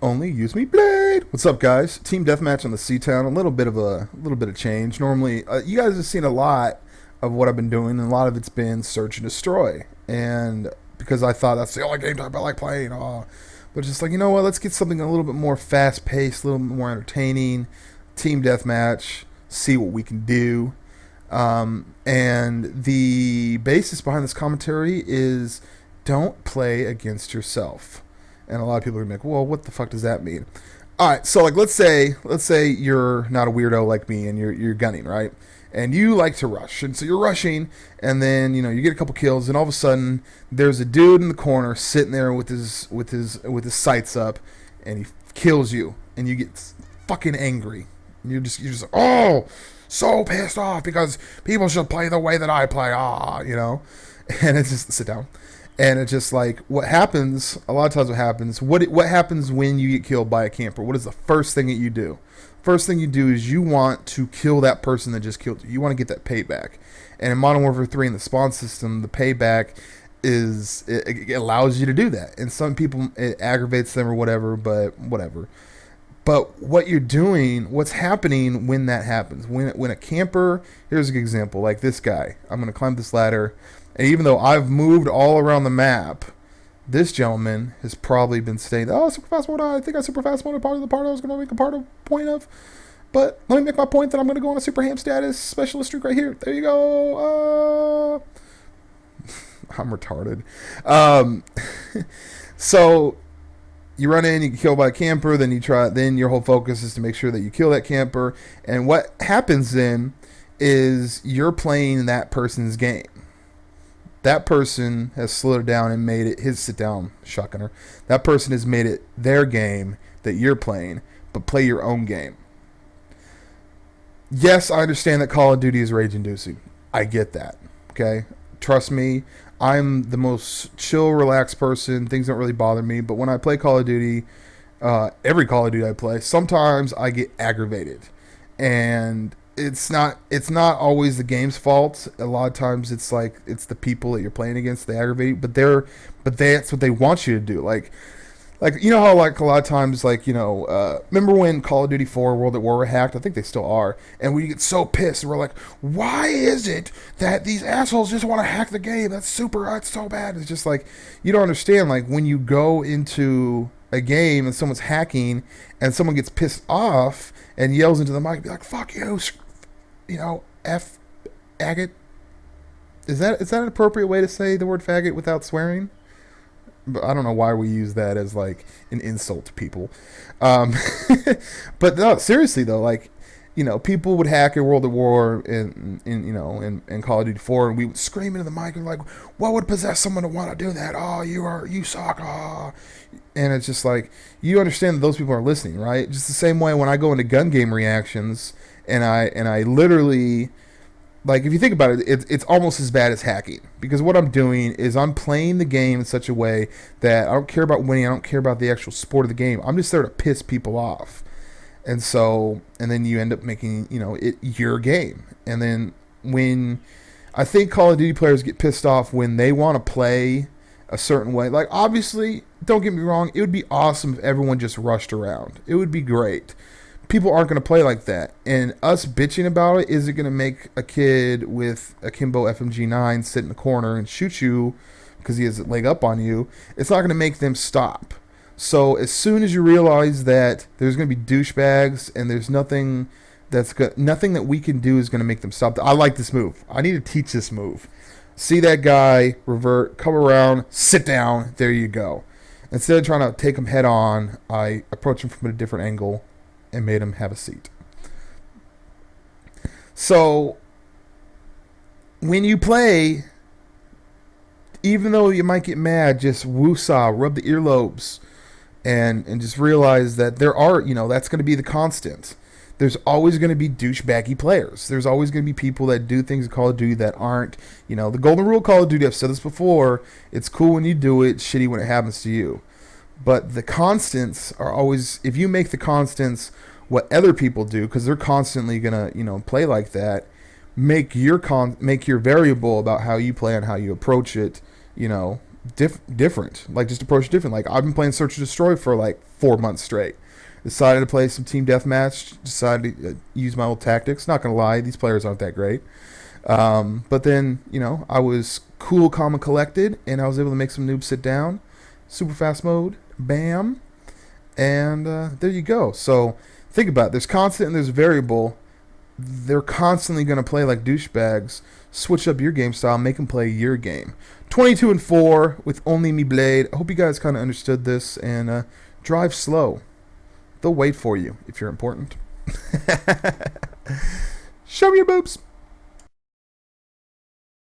Only use me blade. What's up, guys? Team deathmatch on the C-Town. A little bit of change. Normally, you guys have seen a lot of what I've been doing, and a lot of it's been search and destroy. And because I thought that's the only game type I like playing, but just like, you know what? Let's get something a little bit more fast-paced, a little bit more entertaining. Team deathmatch. See what we can do. And the basis behind this commentary is don't play against yourself. And a lot of people are gonna be like, well, what the fuck does that mean? All right, so like let's say you're not a weirdo like me and you're gunning, right? And you like to rush, and so you're rushing, and then you get a couple kills, and all of a sudden there's a dude in the corner sitting there with his sights up, and he kills you, and you get fucking angry, and you're just like, oh, so pissed off because people should play the way that I play, and it's just sit down. And it's just like what happens, a lot of times what happens when you get killed by a camper? What is the first thing that you do? First thing you do is you want to kill that person that just killed you. You want to get that payback. And in Modern Warfare 3 in the spawn system, the payback it allows you to do that. And some people, it aggravates them or whatever, but whatever. But what you're doing, what's happening when that happens? When a camper, here's an example, like this guy. I'm going to climb this ladder. And even though I've moved all around the map, this gentleman has probably been saying, oh, super fast mode, I think I super fast mode part of the part I was going to make a point of. But let me make my point that I'm going to go on a super ham status specialist streak right here. There you go. I'm retarded. So you run in, you get killed by a camper, then your whole focus is to make sure that you kill that camper. And what happens then is you're playing that person's game. That person has slowed it down and made it his sit-down shotgunner. That person has made it their game that you're playing, but play your own game. Yes, I understand that Call of Duty is rage-inducing. I get that, okay? Trust me, I'm the most chill, relaxed person. Things don't really bother me, but when I play Call of Duty, every Call of Duty I play, sometimes I get aggravated. And it's not always the game's fault. A lot of times it's the people that you're playing against, they aggravate, but that's what they want you to do. Like you know how like a lot of times remember when Call of Duty 4 World at War were hacked? I think they still are. And we get so pissed and we're like, why is it that these assholes just want to hack the game? That's so bad. It's just like, you don't understand, like when you go into a game and someone's hacking and someone gets pissed off and yells into the mic, be like, fuck you, F agate. Is that an appropriate way to say the word faggot without swearing? But I don't know why we use that as like an insult to people. But no, seriously though, like, people would hack in World at War in Call of Duty 4, and we would scream into the mic and like, what would possess someone to want to do that? Oh, you suck. Oh. And it's just like, you understand that those people are listening, right? Just the same way when I go into gun game reactions and I literally, like, if you think about it, it's almost as bad as hacking, because what I'm doing is I'm playing the game in such a way that I don't care about winning. I don't care about the actual sport of the game. I'm just there to piss people off. And then you end up making, it your game. And then when I think Call of Duty players get pissed off when they want to play a certain way, like, obviously, don't get me wrong, it would be awesome if everyone just rushed around. It would be great. People aren't going to play like that. And us bitching about it isn't going to make a kid with a Kimbo FMG9 sit in the corner and shoot you because he has a leg up on you. It's not going to make them stop. So as soon as you realize that there's going to be douchebags and there's nothing that we can do is going to make them stop. I like this move. I need to teach this move. See that guy, revert, come around, sit down, there you go. Instead of trying to take him head on, I approach him from a different angle and made him have a seat. So when you play, even though you might get mad, just woosah, rub the earlobes, and just realize that there are, that's going to be the constant. There's always going to be douchebaggy players. There's always going to be people that do things in Call of Duty that aren't, the golden rule of Call of Duty, I've said this before, it's cool when you do it, shitty when it happens to you. But the constants are always, if you make the constants what other people do, because they're constantly going to, play like that, make your variable about how you play and how you approach it, different. Like, just approach it different. Like, I've been playing Search and Destroy for like 4 months straight. Decided to play some team deathmatch. Decided to use my old tactics. Not gonna lie, these players aren't that great. But then, I was cool, calm, and collected, and I was able to make some noobs sit down. Super fast mode, bam, and there you go. So think about it. There's constant and there's variable. They're constantly going to play like douchebags. Switch up your game style, make them play your game. 22-4 with ONLYUSemeBLADE. I hope you guys kind of understood this, and drive slow. They'll wait for you if you're important. Show me your boobs.